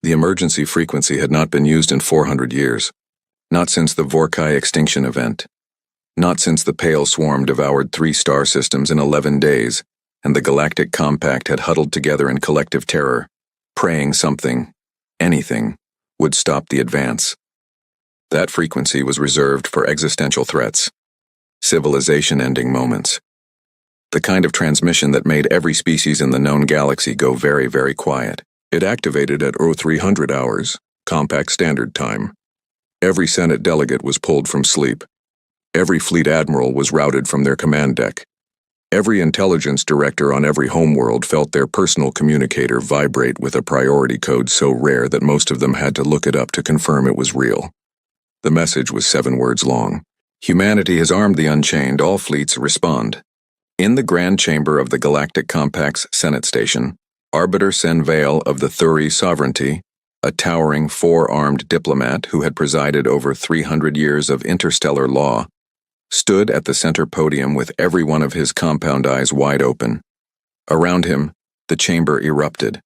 The emergency frequency had not been used in 400 years. Not since the Vorkai extinction event. Not since the Pale Swarm devoured 3 star systems in 11 days, and the Galactic Compact had huddled together in collective terror, praying something, anything, would stop the advance. That frequency was reserved for existential threats, civilization-ending moments. The kind of transmission that made every species in the known galaxy go very, very quiet. It activated at 0300 hours, Compact Standard Time. Every Senate delegate was pulled from sleep. Every fleet admiral was routed from their command deck. Every intelligence director on every homeworld felt their personal communicator vibrate with a priority code so rare that most of them had to look it up to confirm it was real. The message was 7 words long. Humanity has armed the Unchained. All fleets respond. In the Grand Chamber of the Galactic Compact's Senate Station, Arbiter Sen Vale of the Thuri Sovereignty, a towering 4-armed diplomat who had presided over 300 years of interstellar law, stood at the center podium with every one of his compound eyes wide open. Around him, the chamber erupted.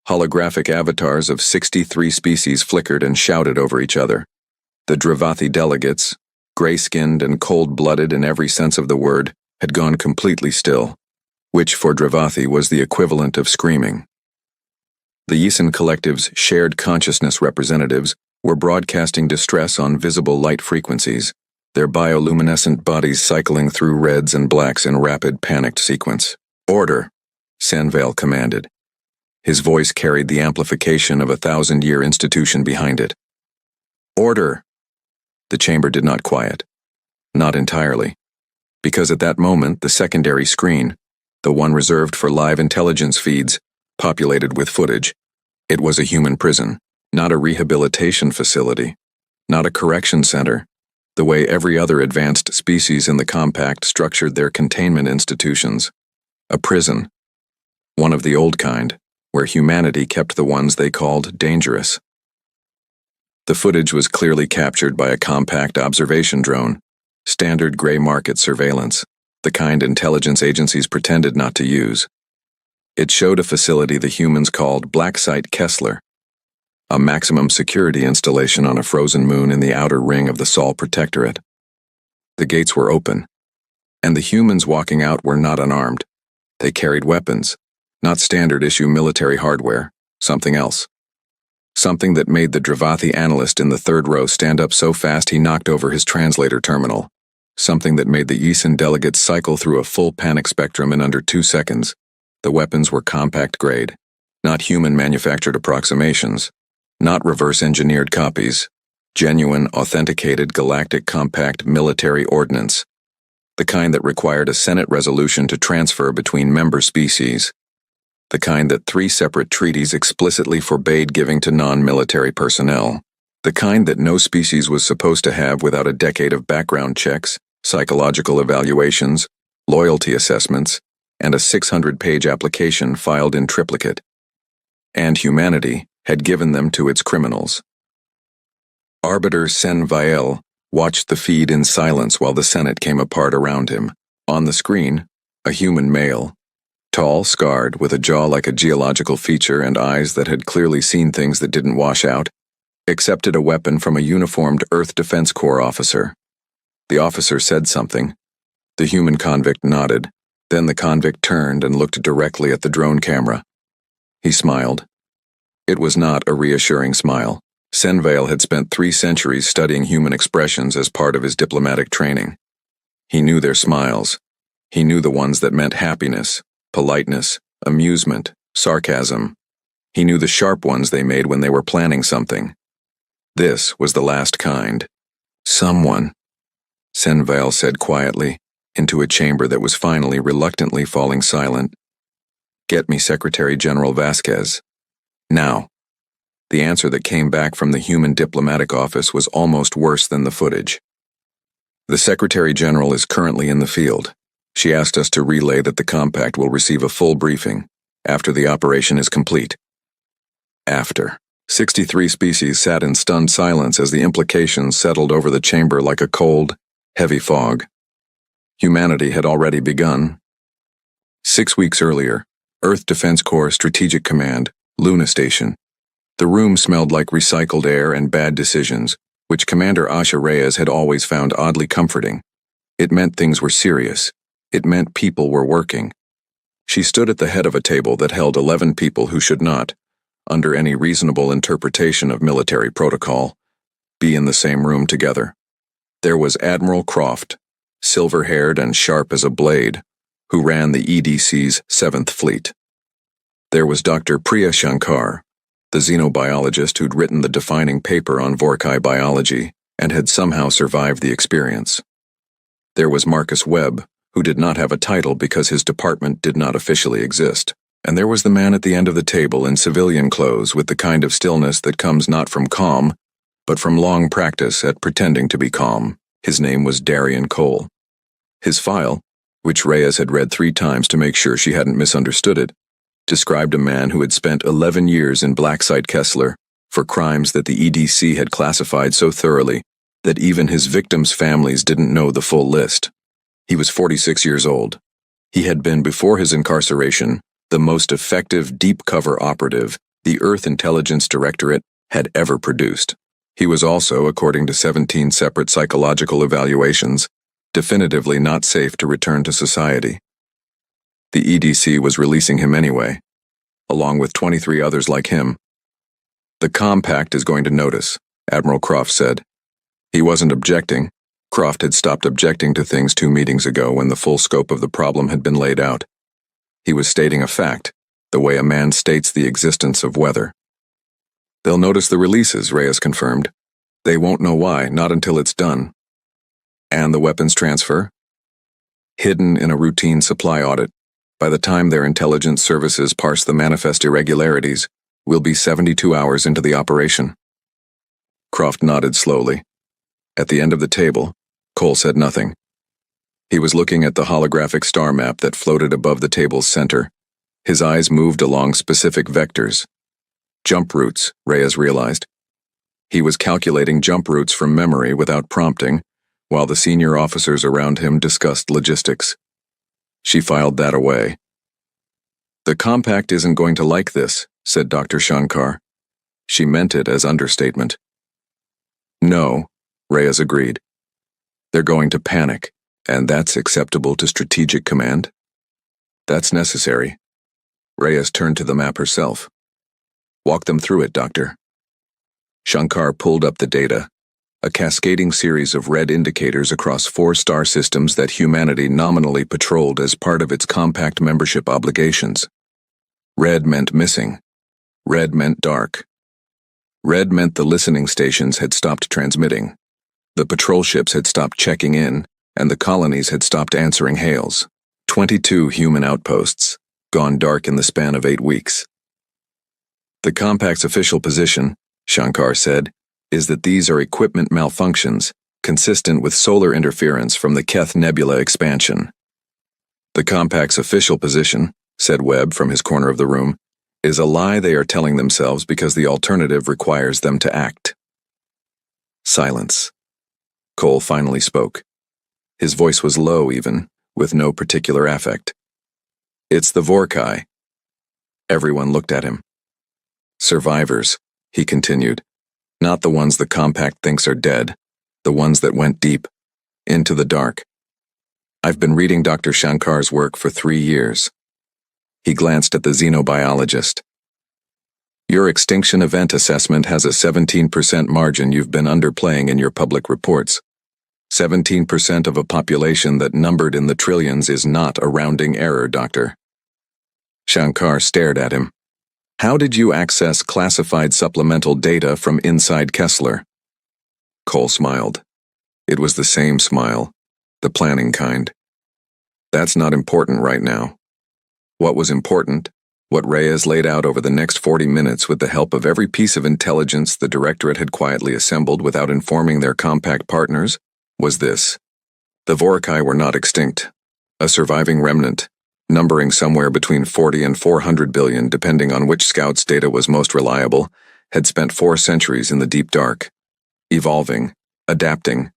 Holographic avatars of 63 species flickered and shouted over each other. The Dravathi delegates, gray-skinned and cold-blooded in every sense of the word, had gone completely still, which for Dravathi was the equivalent of screaming. The Yisan Collective's shared consciousness representatives were broadcasting distress on visible light frequencies, their bioluminescent bodies cycling through reds and blacks in rapid, panicked sequence. "Order," Sen Vale commanded. His voice carried the amplification of a 1,000-year institution behind it. "Order!" The chamber did not quiet. Not entirely. Because at that moment, the secondary screen, the one reserved for live intelligence feeds, populated with footage. It was a human prison, not a rehabilitation facility, not a correction center, the way every other advanced species in the Compact structured their containment institutions. A prison. One of the old kind, where humanity kept the ones they called dangerous. The footage was clearly captured by a Compact observation drone, standard gray market surveillance, the kind intelligence agencies pretended not to use. It showed a facility the humans called Black Site Kessler, a maximum security installation on a frozen moon in the outer ring of the Sol Protectorate. The gates were open, and the humans walking out were not unarmed. They carried weapons, not standard-issue military hardware, something else. Something that made the Dravathi analyst in the 3rd row stand up so fast he knocked over his translator terminal. Something that made the Yisan delegates cycle through a full panic spectrum in under 2 seconds. The weapons were compact grade, not human-manufactured approximations, not reverse-engineered copies, genuine, authenticated Galactic Compact military ordnance, the kind that required a Senate resolution to transfer between member species, the kind that 3 separate treaties explicitly forbade giving to non-military personnel, the kind that no species was supposed to have without a decade of background checks, psychological evaluations, loyalty assessments, and a 600-page application filed in triplicate. And humanity had given them to its criminals. Arbiter Sen Vale watched the feed in silence while the Senate came apart around him. On the screen, a human male, tall, scarred, with a jaw like a geological feature and eyes that had clearly seen things that didn't wash out, accepted a weapon from a uniformed Earth Defense Corps officer. The officer said something. The human convict nodded. Then the convict turned and looked directly at the drone camera. He smiled. It was not a reassuring smile. Sen Vale had spent 3 centuries studying human expressions as part of his diplomatic training. He knew their smiles. He knew the ones that meant happiness, politeness, amusement, sarcasm. He knew the sharp ones they made when they were planning something. This was the last kind. "Someone," Sen Vale said quietly, into a chamber that was finally reluctantly falling silent. "Get me Secretary General Vasquez. Now." The answer that came back from the human diplomatic office was almost worse than the footage. "The Secretary General is currently in the field. She asked us to relay that the Compact will receive a full briefing after the operation is complete." After. 63 species sat in stunned silence as the implications settled over the chamber like a cold, heavy fog. Humanity had already begun. 6 weeks earlier, Earth Defense Corps Strategic Command, Luna Station. The room smelled like recycled air and bad decisions, which Commander Asha Reyes had always found oddly comforting. It meant things were serious. It meant people were working. She stood at the head of a table that held 11 people who should not, under any reasonable interpretation of military protocol, be in the same room together. There was Admiral Croft, silver-haired and sharp as a blade, who ran the EDC's 7th Fleet. There was Dr. Priya Shankar, the xenobiologist who'd written the defining paper on Vorkai biology and had somehow survived the experience. There was Marcus Webb, who did not have a title because his department did not officially exist. And there was the man at the end of the table in civilian clothes with the kind of stillness that comes not from calm, but from long practice at pretending to be calm. His name was Darian Cole. His file, which Reyes had read 3 times to make sure she hadn't misunderstood it, described a man who had spent 11 years in Black Site Kessler for crimes that the EDC had classified so thoroughly that even his victims' families didn't know the full list. He was 46 years old. He had been, before his incarceration, the most effective deep-cover operative the Earth Intelligence Directorate had ever produced. He was also, according to 17 separate psychological evaluations, definitively not safe to return to society. The EDC was releasing him anyway, along with 23 others like him. The Compact is going to notice, Admiral Croft said. He wasn't objecting. Croft had stopped objecting to things 2 meetings ago when the full scope of the problem had been laid out. He was stating a fact, the way a man states the existence of weather. They'll notice the releases, Reyes confirmed. They won't know why, not until it's done. And the weapons transfer? Hidden in a routine supply audit. By the time their intelligence services parse the manifest irregularities, we'll be 72 hours into the operation. Croft nodded slowly. At the end of the table, Cole said nothing. He was looking at the holographic star map that floated above the table's center. His eyes moved along specific vectors. Jump routes, Reyes realized. He was calculating jump routes from memory without prompting, while the senior officers around him discussed logistics. She filed that away. The Compact isn't going to like this, said Dr. Shankar. She meant it as understatement. No, Reyes agreed. They're going to panic, and that's acceptable to Strategic Command? That's necessary. Reyes turned to the map herself. Walk them through it, Doctor. Shankar pulled up the data, a cascading series of red indicators across 4 star systems that humanity nominally patrolled as part of its Compact membership obligations. Red meant missing. Red meant dark. Red meant the listening stations had stopped transmitting. The patrol ships had stopped checking in, and the colonies had stopped answering hails. 22 human outposts, gone dark in the span of 8 weeks. The Compact's official position, Shankar said, is that these are equipment malfunctions, consistent with solar interference from the Keth Nebula expansion. The Compact's official position, said Webb from his corner of the room, is a lie they are telling themselves because the alternative requires them to act. Silence. Cole finally spoke. His voice was low even, with no particular affect. It's the Vorkai. Everyone looked at him. Survivors, he continued. Not the ones the Compact thinks are dead, the ones that went deep, into the dark. I've been reading Dr. Shankar's work for 3 years. He glanced at the xenobiologist. Your extinction event assessment has a 17% margin you've been underplaying in your public reports. 17% of a population that numbered in the trillions is not a rounding error, Doctor. Shankar stared at him. How did you access classified supplemental data from inside Kessler? Cole smiled. It was the same smile, the planning kind. That's not important right now. What was important, what Reyes laid out over the next 40 minutes with the help of every piece of intelligence the Directorate had quietly assembled without informing their Compact partners, was this. The Vorkai were not extinct. A surviving remnant, numbering somewhere between 40 and 400 billion depending on which scout's data was most reliable, had spent 4 centuries in the deep dark, evolving, adapting,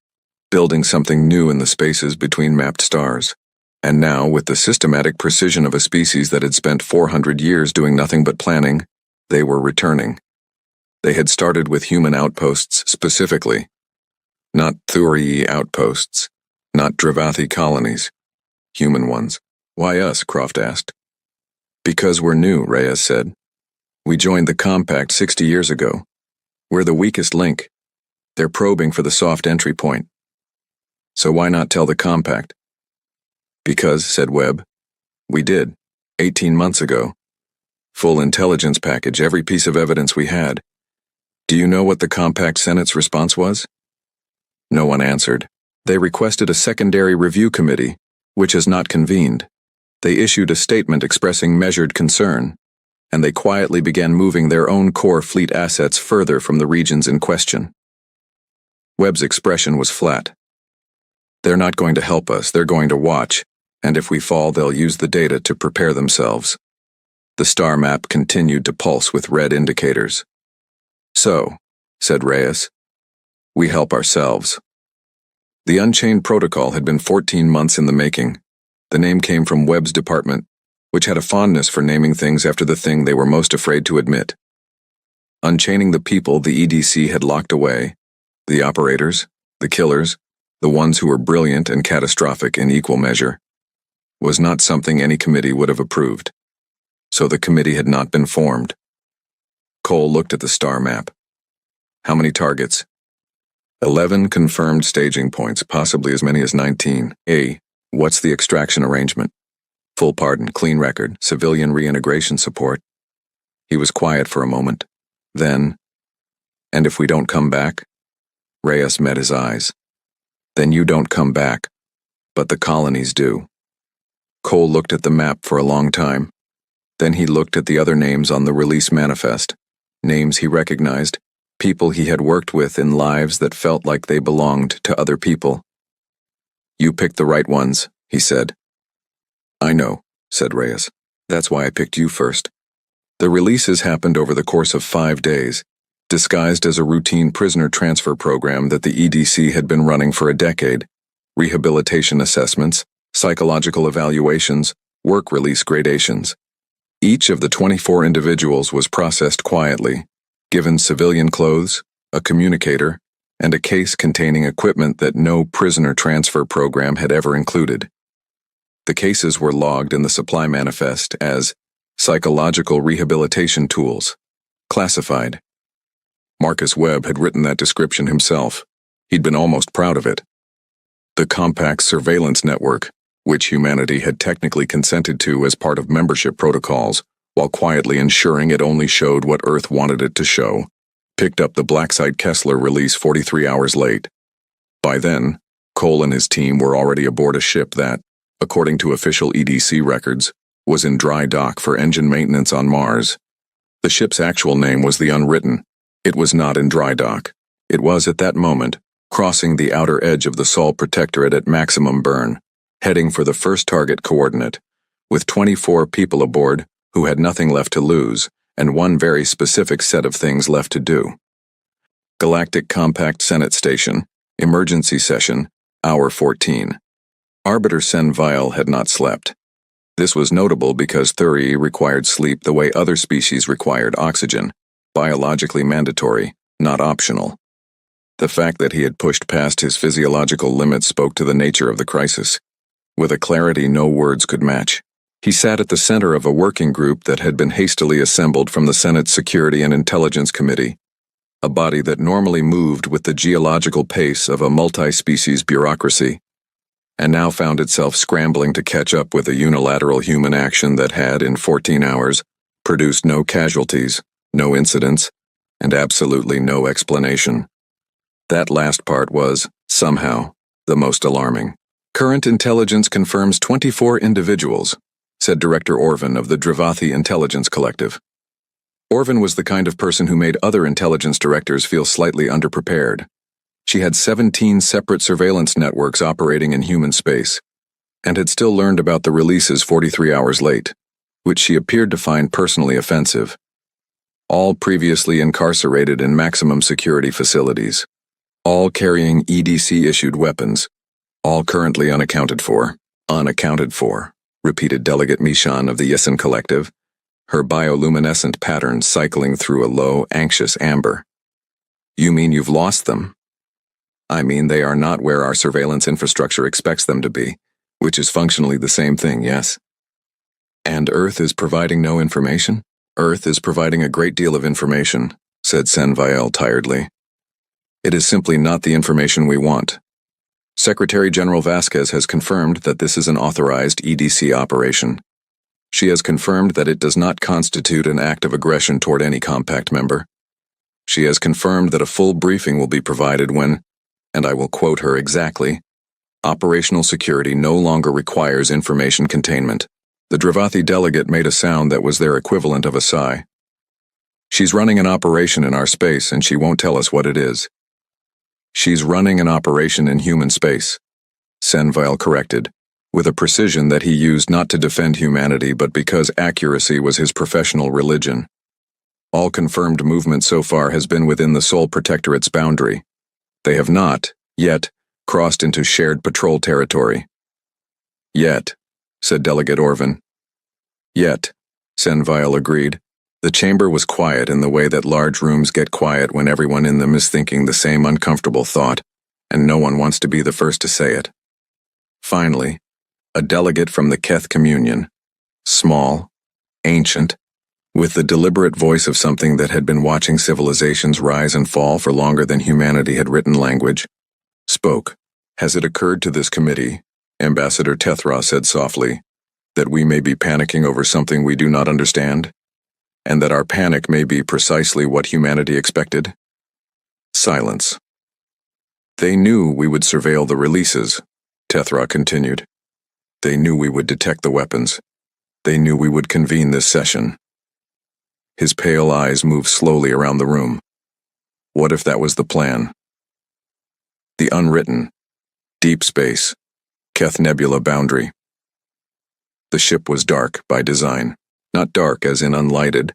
building something new in the spaces between mapped stars. And now, with the systematic precision of a species that had spent 400 years doing nothing but planning, they were returning. They had started with human outposts specifically, not Thuri outposts, not Dravathi colonies, human ones. Why us? Croft asked. Because we're new, Reyes said. We joined the Compact 60 years ago. We're the weakest link. They're probing for the soft entry point. So why not tell the Compact? Because, said Webb, we did, 18 months ago. Full intelligence package, every piece of evidence we had. Do you know what the Compact Senate's response was? No one answered. They requested a secondary review committee, which has not convened. They issued a statement expressing measured concern, and they quietly began moving their own core fleet assets further from the regions in question. Webb's expression was flat. They're not going to help us, they're going to watch, and if we fall, they'll use the data to prepare themselves. The star map continued to pulse with red indicators. So, said Reyes, we help ourselves. The Unchained Protocol had been 14 months in the making. The name came from Webb's department, which had a fondness for naming things after the thing they were most afraid to admit. Unchaining the people the EDC had locked away, the operators, the killers, the ones who were brilliant and catastrophic in equal measure, was not something any committee would have approved. So the committee had not been formed. Cole looked at the star map. How many targets? 11 confirmed staging points, possibly as many as 19. What's the extraction arrangement? Full pardon, clean record, civilian reintegration support. He was quiet for a moment. Then, and if we don't come back? Reyes met his eyes. Then you don't come back, but the colonies do. Cole looked at the map for a long time. Then he looked at the other names on the release manifest, names he recognized, people he had worked with in lives that felt like they belonged to other people. You picked the right ones, he said. I know, said Reyes. That's why I picked you first. The releases happened over the course of 5 days, disguised as a routine prisoner transfer program that the EDC had been running for a decade. Rehabilitation assessments, psychological evaluations, work release gradations. Each of the 24 individuals was processed quietly, given civilian clothes, a communicator, and a case containing equipment that no prisoner transfer program had ever included. The cases were logged in the supply manifest as psychological rehabilitation tools, classified. Marcus Webb had written that description himself. He'd been almost proud of it. The Compact surveillance network, which humanity had technically consented to as part of membership protocols, while quietly ensuring it only showed what Earth wanted it to show, picked up the Blacksite Kessler release 43 hours late. By then, Cole and his team were already aboard a ship that, according to official EDC records, was in dry dock for engine maintenance on Mars. The ship's actual name was the Unwritten. It was not in dry dock. It was, at that moment, crossing the outer edge of the Sol Protectorate at maximum burn, heading for the first target coordinate, with 24 people aboard who had nothing left to lose, and one very specific set of things left to do. Galactic Compact Senate Station, Emergency Session, Hour 14. Arbiter Sen Vile had not slept. This was notable because Thuri required sleep the way other species required oxygen, biologically mandatory, not optional. The fact that he had pushed past his physiological limits spoke to the nature of the crisis, with a clarity no words could match. He sat at the center of a working group that had been hastily assembled from the Senate's Security and Intelligence Committee, a body that normally moved with the geological pace of a multi-species bureaucracy, and now found itself scrambling to catch up with a unilateral human action that had, in 14 hours, produced no casualties, no incidents, and absolutely no explanation. That last part was, somehow, the most alarming. Current intelligence confirms 24 individuals, said Director Orvin of the Dravathi Intelligence Collective. Orvin was the kind of person who made other intelligence directors feel slightly underprepared. She had 17 separate surveillance networks operating in human space, and had still learned about the releases 43 hours late, which she appeared to find personally offensive. All previously incarcerated in maximum security facilities, all carrying EDC-issued weapons, all currently unaccounted for, repeated Delegate Mishan of the Yesen Collective, her bioluminescent pattern cycling through a low, anxious amber. You mean you've lost them? I mean they are not where our surveillance infrastructure expects them to be, which is functionally the same thing, yes? And Earth is providing no information? Earth is providing a great deal of information, said Senviel tiredly. It is simply not the information we want. Secretary General Vasquez has confirmed that this is an authorized EDC operation. She has confirmed that it does not constitute an act of aggression toward any compact member. She has confirmed that a full briefing will be provided when, and I will quote her exactly, operational security no longer requires information containment. The Dravathi delegate made a sound that was their equivalent of a sigh. She's running an operation in our space and she won't tell us what it is. She's running an operation in human space, Senviel corrected, with a precision that he used not to defend humanity but because accuracy was his professional religion. All confirmed movement so far has been within the Sol Protectorate's boundary. They have not, yet, crossed into shared patrol territory. Yet, said Delegate Orvin. Yet, Senviel agreed. The chamber was quiet in the way that large rooms get quiet when everyone in them is thinking the same uncomfortable thought, and no one wants to be the first to say it. Finally, a delegate from the Keth Communion, small, ancient, with the deliberate voice of something that had been watching civilizations rise and fall for longer than humanity had written language, spoke. Has it occurred to this committee, Ambassador Tethra said softly, that we may be panicking over something we do not understand? And that our panic may be precisely what humanity expected? Silence. They knew we would surveil the releases, Tethra continued. They knew we would detect the weapons. They knew we would convene this session. His pale eyes moved slowly around the room. What if that was the plan? The unwritten, deep space, Keth Nebula boundary. The ship was dark by design. Not dark as in unlighted,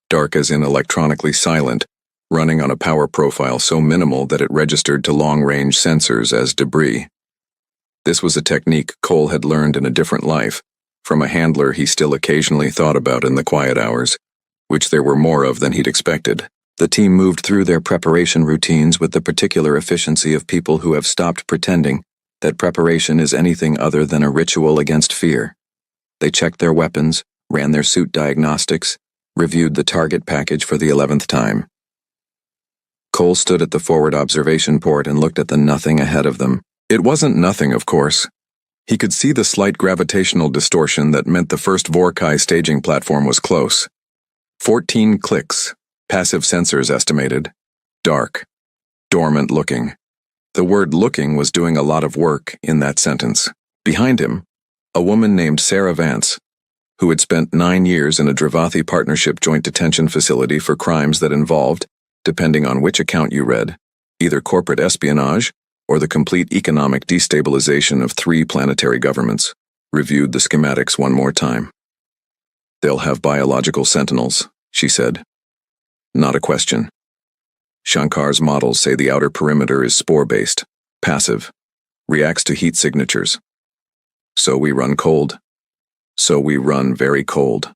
dark as in electronically silent, running on a power profile so minimal that it registered to long-range sensors as debris. This was a technique Cole had learned in a different life, from a handler he still occasionally thought about in the quiet hours, which there were more of than he'd expected. The team moved through their preparation routines with the particular efficiency of people who have stopped pretending that preparation is anything other than a ritual against fear. They checked their weapons, ran their suit diagnostics, reviewed the target package for the 11th time. Cole stood at the forward observation port and looked at the nothing ahead of them. It wasn't nothing, of course. He could see the slight gravitational distortion that meant the first Vorkai staging platform was close. 14 clicks, passive sensors estimated. Dark. Dormant looking. The word looking was doing a lot of work in that sentence. Behind him, a woman named Sarah Vance, who had spent 9 years in a Dravathi Partnership joint detention facility for crimes that involved, depending on which account you read, either corporate espionage or the complete economic destabilization of 3 planetary governments, reviewed the schematics one more time. They'll have biological sentinels, she said. Not a question. Shankar's models say the outer perimeter is spore-based, passive, reacts to heat signatures. So we run cold. So we run very cold.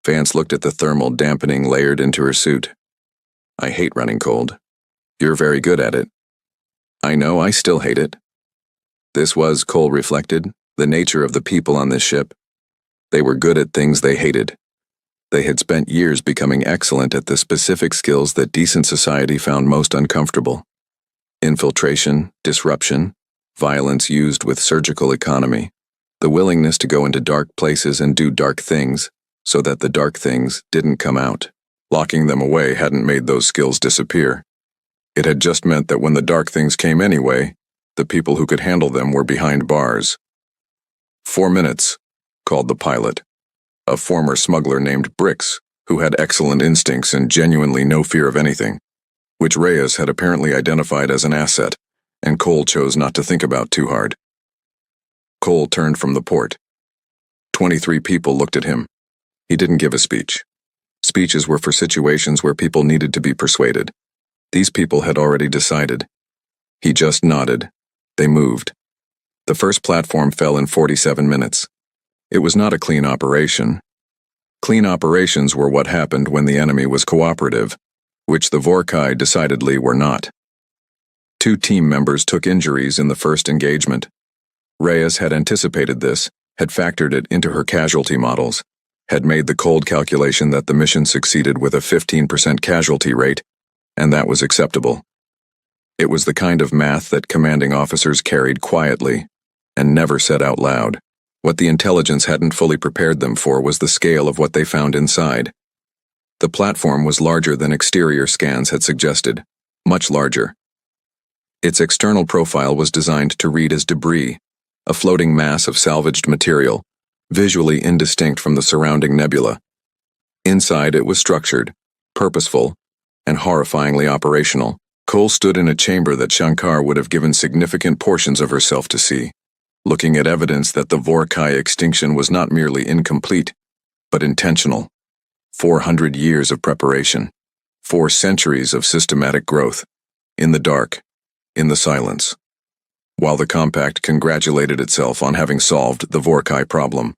Vance looked at the thermal dampening layered into her suit. I hate running cold. You're very good at it. I know, I still hate it. This was, Cole reflected, the nature of the people on this ship. They were good at things they hated. They had spent years becoming excellent at the specific skills that decent society found most uncomfortable. Infiltration, disruption, violence used with surgical economy. The willingness to go into dark places and do dark things, so that the dark things didn't come out. Locking them away hadn't made those skills disappear. It had just meant that when the dark things came anyway, the people who could handle them were behind bars. 4 minutes, called the pilot, a former smuggler named Brix, who had excellent instincts and genuinely no fear of anything, which Reyes had apparently identified as an asset, and Cole chose not to think about too hard. Cole turned from the port. 23 people looked at him. He didn't give a speech. Speeches were for situations where people needed to be persuaded. These people had already decided. He just nodded. They moved. The first platform fell in 47 minutes. It was not a clean operation. Clean operations were what happened when the enemy was cooperative, which the Vorkai decidedly were not. 2 team members took injuries in the first engagement. Reyes had anticipated this, had factored it into her casualty models, had made the cold calculation that the mission succeeded with a 15% casualty rate, and that was acceptable. It was the kind of math that commanding officers carried quietly and never said out loud. What the intelligence hadn't fully prepared them for was the scale of what they found inside. The platform was larger than exterior scans had suggested, much larger. Its external profile was designed to read as debris, a floating mass of salvaged material, visually indistinct from the surrounding nebula. Inside it was structured, purposeful, and horrifyingly operational. Cole stood in a chamber that Shankar would have given significant portions of herself to see, looking at evidence that the Vorkai extinction was not merely incomplete, but intentional. 400 years of preparation, 4 centuries of systematic growth, in the dark, in the silence, while the compact congratulated itself on having solved the Vorkai problem.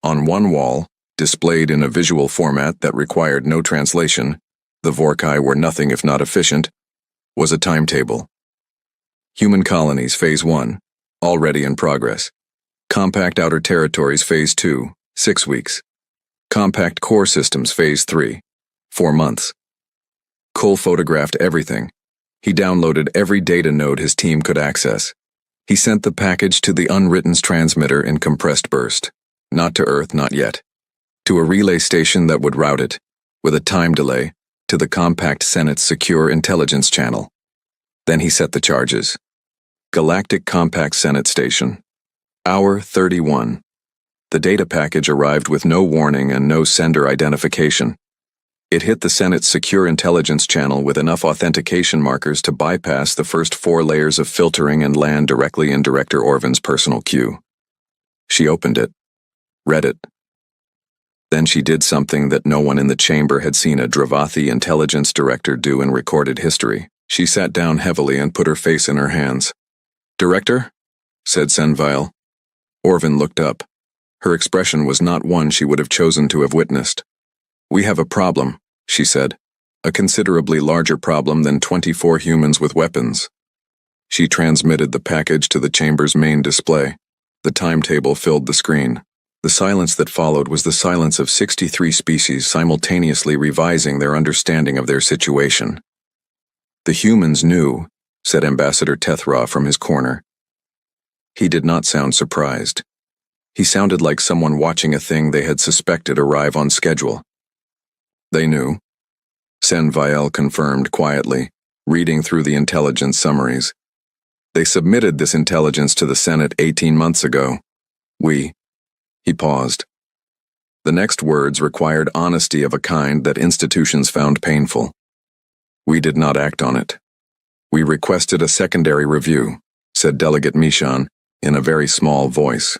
On one wall, displayed in a visual format that required no translation, the Vorkai were nothing if not efficient, was a timetable. Human Colonies Phase 1, already in progress. Compact Outer Territories Phase 2, 6 weeks. Compact Core Systems Phase 3, 4 months. Cole photographed everything. He downloaded every data node his team could access. He sent the package to the unwritten transmitter in compressed burst. Not to Earth, not yet. To a relay station that would route it, with a time delay, to the Compact Senate's secure intelligence channel. Then he set the charges. Galactic Compact Senate Station. Hour 31. The data package arrived with no warning and no sender identification. It hit the Senate's secure intelligence channel with enough authentication markers to bypass the first 4 layers of filtering and land directly in Director Orvan's personal queue. She opened it, read it. Then she did something that no one in the chamber had seen a Dravathi intelligence director do in recorded history. She sat down heavily and put her face in her hands. "Director?" said Senvile. Orvan looked up. Her expression was not one she would have chosen to have witnessed. "We have a problem," she said. "A considerably larger problem than 24 humans with weapons." She transmitted the package to the chamber's main display. The timetable filled the screen. The silence that followed was the silence of 63 species simultaneously revising their understanding of their situation. "The humans knew," said Ambassador Tethra from his corner. He did not sound surprised. He sounded like someone watching a thing they had suspected arrive on schedule. "They knew," Senvile confirmed quietly, reading through the intelligence summaries. "They submitted this intelligence to the Senate 18 months ago. He paused. The next words required honesty of a kind that institutions found painful. "We did not act on it. We requested a secondary review," said Delegate Mishan in a very small voice.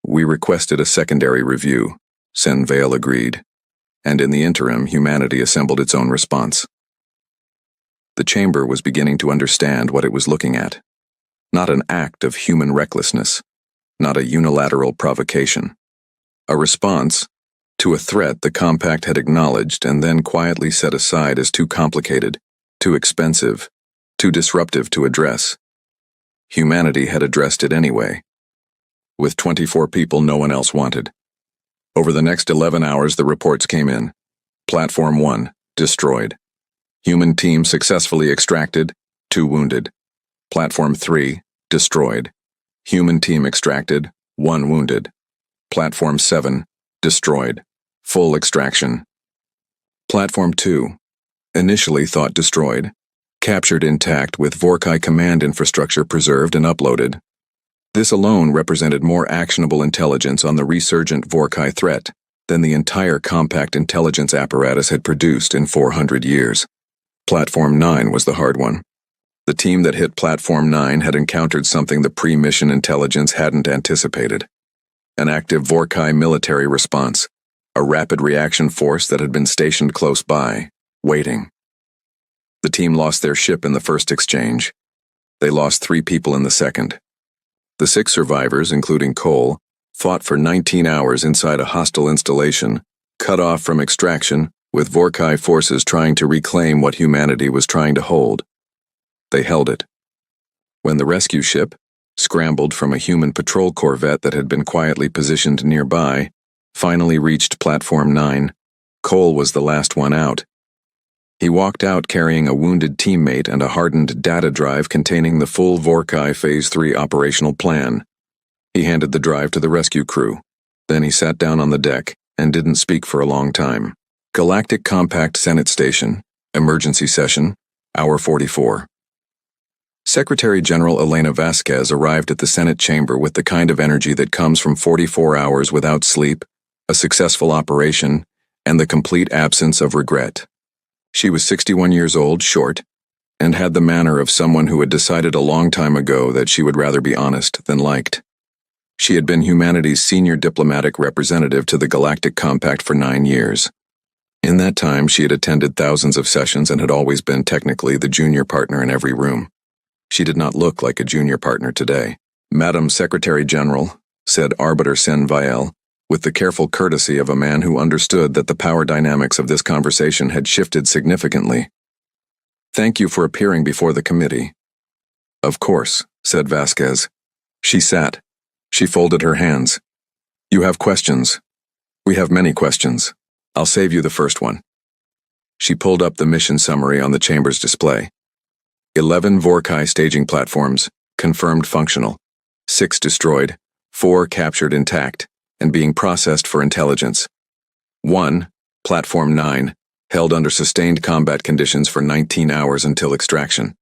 "We requested a secondary review," Senvale agreed, and in the interim humanity assembled its own response. The chamber was beginning to understand what it was looking at. Not an act of human recklessness, not a unilateral provocation. A response to a threat the Compact had acknowledged and then quietly set aside as too complicated, too expensive, too disruptive to address. Humanity had addressed it anyway. With 24 people no one else wanted. Over the next 11 hours the reports came in. Platform 1, destroyed. Human team successfully extracted, 2 wounded. Platform 3, destroyed. Human team extracted, 1 wounded. Platform 7, destroyed. Full extraction. Platform 2, initially thought destroyed, captured intact with Vorkai command infrastructure preserved and uploaded. This alone represented more actionable intelligence on the resurgent Vorkai threat than the entire Compact intelligence apparatus had produced in 400 years. Platform 9 was the hard one. The team that hit Platform 9 had encountered something the pre-mission intelligence hadn't anticipated. An active Vorkai military response, a rapid reaction force that had been stationed close by, waiting. The team lost their ship in the first exchange. They lost 3 people in the second. The 6 survivors, including Cole, fought for 19 hours inside a hostile installation, cut off from extraction, with Vorkai forces trying to reclaim what humanity was trying to hold. They held it. When the rescue ship, scrambled from a human patrol corvette that had been quietly positioned nearby, finally reached Platform 9, Cole was the last one out. He walked out carrying a wounded teammate and a hardened data drive containing the full Vorkai Phase 3 operational plan. He handed the drive to the rescue crew. Then he sat down on the deck and didn't speak for a long time. Galactic Compact Senate Station, Emergency Session, Hour 44. Secretary General Elena Vasquez arrived at the Senate chamber with the kind of energy that comes from 44 hours without sleep, a successful operation, and the complete absence of regret. She was 61 years old, short, and had the manner of someone who had decided a long time ago that she would rather be honest than liked. She had been humanity's senior diplomatic representative to the Galactic Compact for 9 years. In that time, she had attended thousands of sessions and had always been technically the junior partner in every room. She did not look like a junior partner today. "Madam Secretary General," said Arbiter Sen-Viel, with the careful courtesy of a man who understood that the power dynamics of this conversation had shifted significantly. "Thank you for appearing before the committee." "Of course," said Vasquez. She sat. She folded her hands. "You have questions." "We have many questions. I'll save you the first one." She pulled up the mission summary on the chamber's display. 11 Vorkai staging platforms, confirmed functional. 6 destroyed, 4 captured intact, and being processed for intelligence. 1, Platform 9, held under sustained combat conditions for 19 hours until extraction.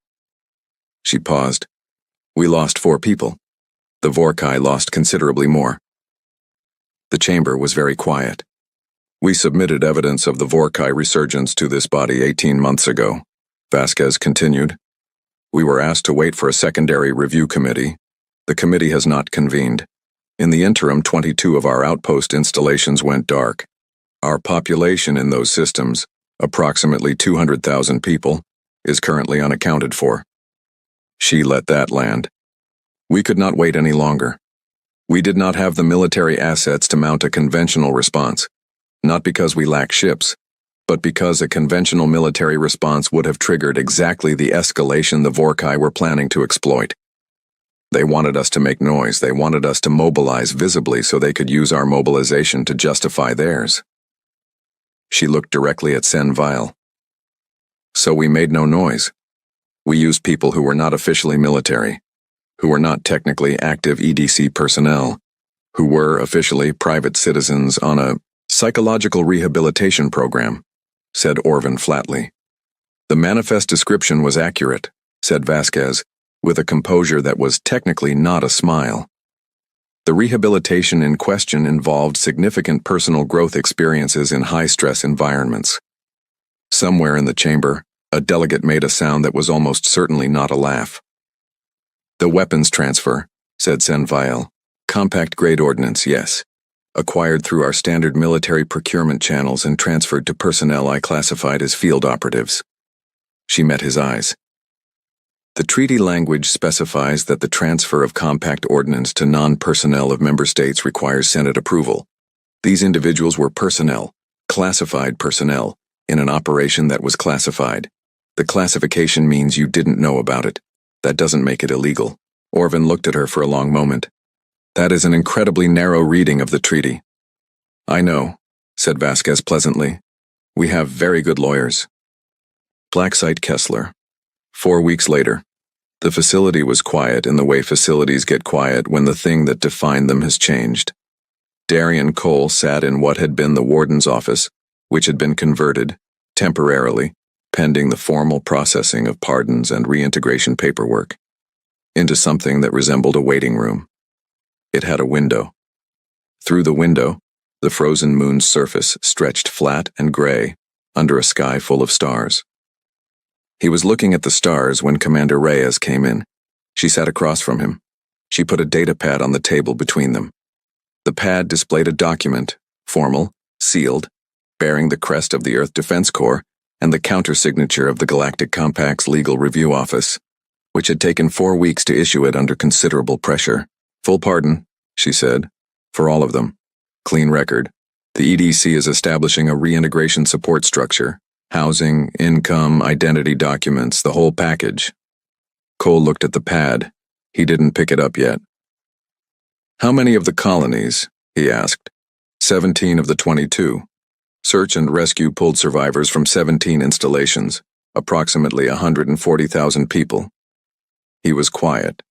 She paused. "We lost 4 people. The Vorkai lost considerably more." The chamber was very quiet. "We submitted evidence of the Vorkai resurgence to this body 18 months ago," Vasquez continued. "We were asked to wait for a secondary review committee. The committee has not convened. In the interim, 22 of our outpost installations went dark. Our population in those systems, approximately 200,000 people, is currently unaccounted for." She let that land. "We could not wait any longer. We did not have the military assets to mount a conventional response. Not because we lack ships, but because a conventional military response would have triggered exactly the escalation the Vorkai were planning to exploit. They wanted us to make noise. They wanted us to mobilize visibly so they could use our mobilization to justify theirs." She looked directly at Sen-Viel. "So we made no noise. We used people who were not officially military, who were not technically active EDC personnel, who were officially private citizens on a psychological rehabilitation program," said Orvin flatly. "The manifest description was accurate," said Vasquez, with a composure that was technically not a smile. "The rehabilitation in question involved significant personal growth experiences in high-stress environments." Somewhere in the chamber, a delegate made a sound that was almost certainly not a laugh. "The weapons transfer," said Sen-Viel. "Compact-grade ordnance, yes. Acquired through our standard military procurement channels and transferred to personnel I classified as field operatives." She met his eyes. "The treaty language specifies that the transfer of compact ordnance to non-personnel of member states requires Senate approval. These individuals were personnel, classified personnel, in an operation that was classified. The classification means you didn't know about it. That doesn't make it illegal." Orvin looked at her for a long moment. "That is an incredibly narrow reading of the treaty." "I know," said Vasquez pleasantly. "We have very good lawyers." Blacksite Kessler. 4 weeks later. The facility was quiet in the way facilities get quiet when the thing that defined them has changed. Darian Cole sat in what had been the warden's office, which had been converted, temporarily, pending the formal processing of pardons and reintegration paperwork, into something that resembled a waiting room. It had a window. Through the window, the frozen moon's surface stretched flat and gray under a sky full of stars. He was looking at the stars when Commander Reyes came in. She sat across from him. She put a data pad on the table between them. The pad displayed a document, formal, sealed, bearing the crest of the Earth Defense Corps and the counter-signature of the Galactic Compact's Legal Review Office, which had taken 4 weeks to issue it under considerable pressure. "Full pardon," she said. For all of them. Clean record. The EDC is establishing a reintegration support structure. Housing, income, identity documents, the whole package. Cole looked at the pad. He didn't pick it up yet. How many of the colonies? He asked. 17 of the 22. Search and rescue pulled survivors from 17 installations, approximately 140,000 people. He was quiet.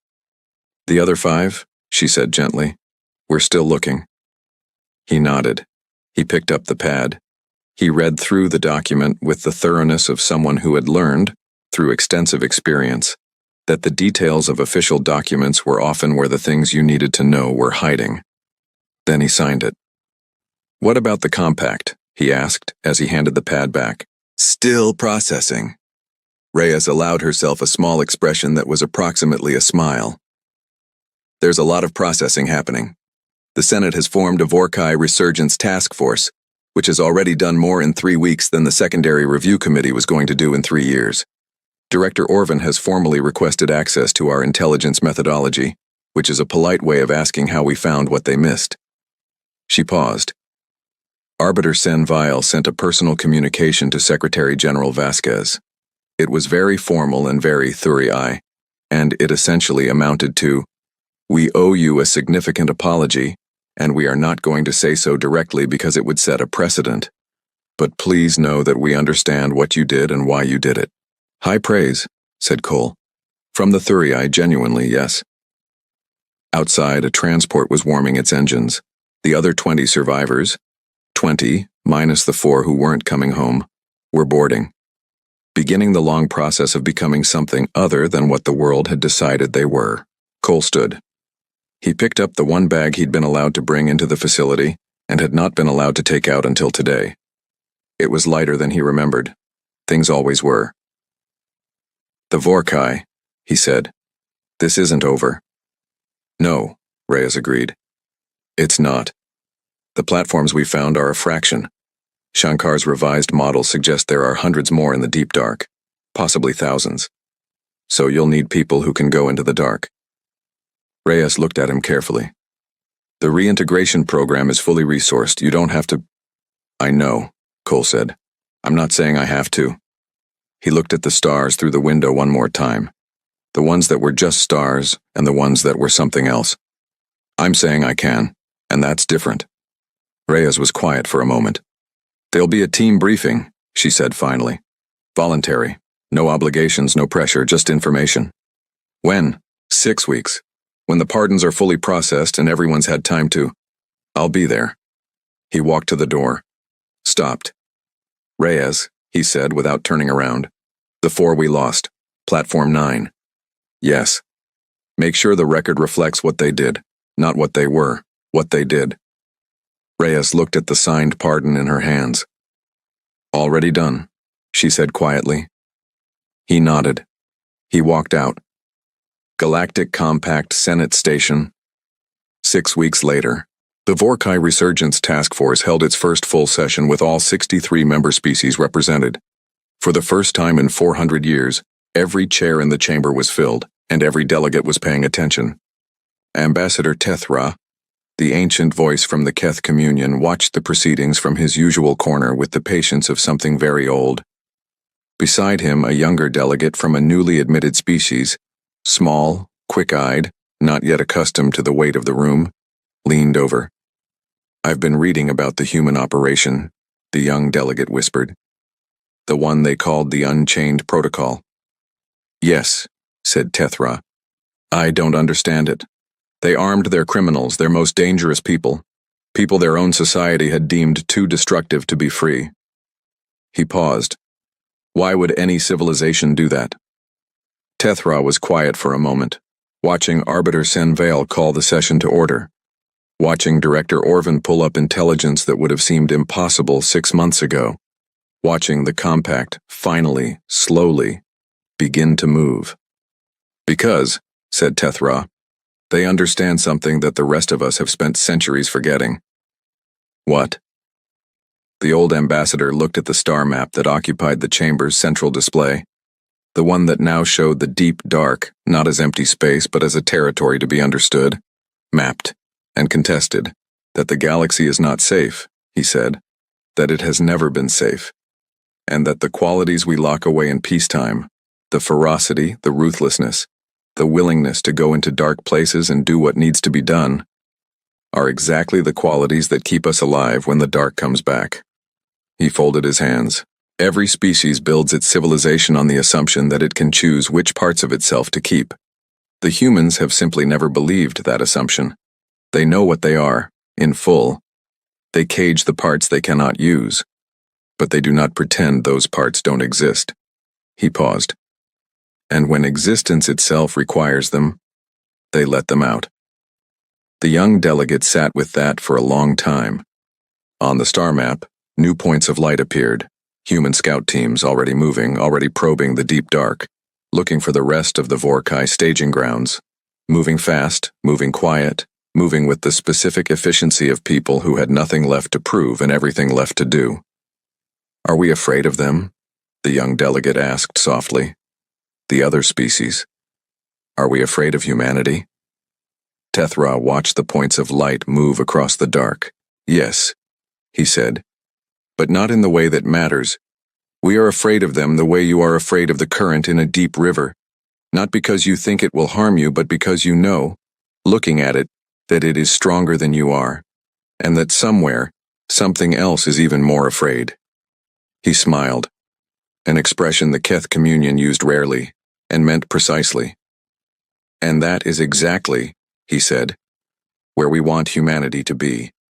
The other 5, she said gently. We're still looking. He nodded. He picked up the pad. He read through the document with the thoroughness of someone who had learned, through extensive experience, that the details of official documents were often where the things you needed to know were hiding. Then he signed it. What about the compact? He asked as he handed the pad back. Still processing. Reyes allowed herself a small expression that was approximately a smile. There's a lot of processing happening. The Senate has formed a Vorkai Resurgence Task Force, which has already done more in 3 weeks than the Secondary Review Committee was going to do in 3 years. Director Orvin has formally requested access to our intelligence methodology, which is a polite way of asking how we found what they missed. She paused. Arbiter Sen Vile sent a personal communication to Secretary General Vasquez. It was very formal and very thorough, and it essentially amounted to, "We owe you a significant apology, and we are not going to say so directly because it would set a precedent. But please know that we understand what you did and why you did it." High praise, said Cole. From the Thurii, genuinely, yes. Outside, a transport was warming its engines. The other 20 survivors, 20, minus the 4 who weren't coming home, were boarding, beginning the long process of becoming something other than what the world had decided they were. Cole stood. He picked up the one bag he'd been allowed to bring into the facility and had not been allowed to take out until today. It was lighter than he remembered. Things always were. The Vorkai, he said. This isn't over. No, Reyes agreed. It's not. The platforms we found are a fraction. Shankar's revised models suggest there are hundreds more in the deep dark, possibly thousands. So you'll need people who can go into the dark. Reyes looked at him carefully. The reintegration program is fully resourced. You don't have to... I know, Cole said. I'm not saying I have to. He looked at the stars through the window one more time. The ones that were just stars and the ones that were something else. I'm saying I can, and that's different. Reyes was quiet for a moment. There'll be a team briefing, she said finally. Voluntary. No obligations, no pressure, just information. When? 6 weeks. When the pardons are fully processed and everyone's had time to... I'll be there. He walked to the door. Stopped. Reyes, he said without turning around. The 4 we lost. Platform 9. Yes. Make sure the record reflects what they did, not what they were, what they did. Reyes looked at the signed pardon in her hands. Already done, she said quietly. He nodded. He walked out. Galactic Compact Senate Station. 6 weeks later, the Vorkai Resurgence Task Force held its first full session with all 63 member species represented. For the first time in 400 years, every chair in the chamber was filled, and every delegate was paying attention. Ambassador Tethra, the ancient voice from the Keth Communion, watched the proceedings from his usual corner with the patience of something very old. Beside him, a younger delegate from a newly admitted species, small, quick-eyed, not yet accustomed to the weight of the room, leaned over. I've been reading about the human operation, the young delegate whispered. The one they called the Unchained Protocol. Yes, said Tethra. I don't understand it. They armed their criminals, their most dangerous people their own society had deemed too destructive to be free. He paused. Why would any civilization do that? Tethra was quiet for a moment, watching Arbiter Sen Vale call the session to order, watching Director Orvin pull up intelligence that would have seemed impossible 6 months ago, watching the compact, finally, slowly, begin to move. Because, said Tethra, they understand something that the rest of us have spent centuries forgetting. What? The old ambassador looked at the star map that occupied the chamber's central display, the one that now showed the deep dark, not as empty space but as a territory to be understood, mapped, and contested, That the galaxy is not safe, he said, that it has never been safe, and that the qualities we lock away in peacetime, the ferocity, the ruthlessness, the willingness to go into dark places and do what needs to be done, are exactly the qualities that keep us alive when the dark comes back. He folded his hands. Every species builds its civilization on the assumption that it can choose which parts of itself to keep. The humans have simply never believed that assumption. They know what they are, in full. They cage the parts they cannot use, but they do not pretend those parts don't exist. He paused. And when existence itself requires them, they let them out. The young delegate sat with that for a long time. On the star map, new points of light appeared, human scout teams already moving, already probing the deep dark, looking for the rest of the Vorkai staging grounds, moving fast, moving quiet, moving with the specific efficiency of people who had nothing left to prove and everything left to do. Are we afraid of them? The young delegate asked softly. The other species. Are we afraid of humanity? Tethra watched the points of light move across the dark. Yes, he said, but not in the way that matters. We are afraid of them the way you are afraid of the current in a deep river, not because you think it will harm you, but because you know, looking at it, that it is stronger than you are, and that somewhere, something else is even more afraid. He smiled, an expression the Keth communion used rarely, and meant precisely. And that is exactly, he said, where we want humanity to be.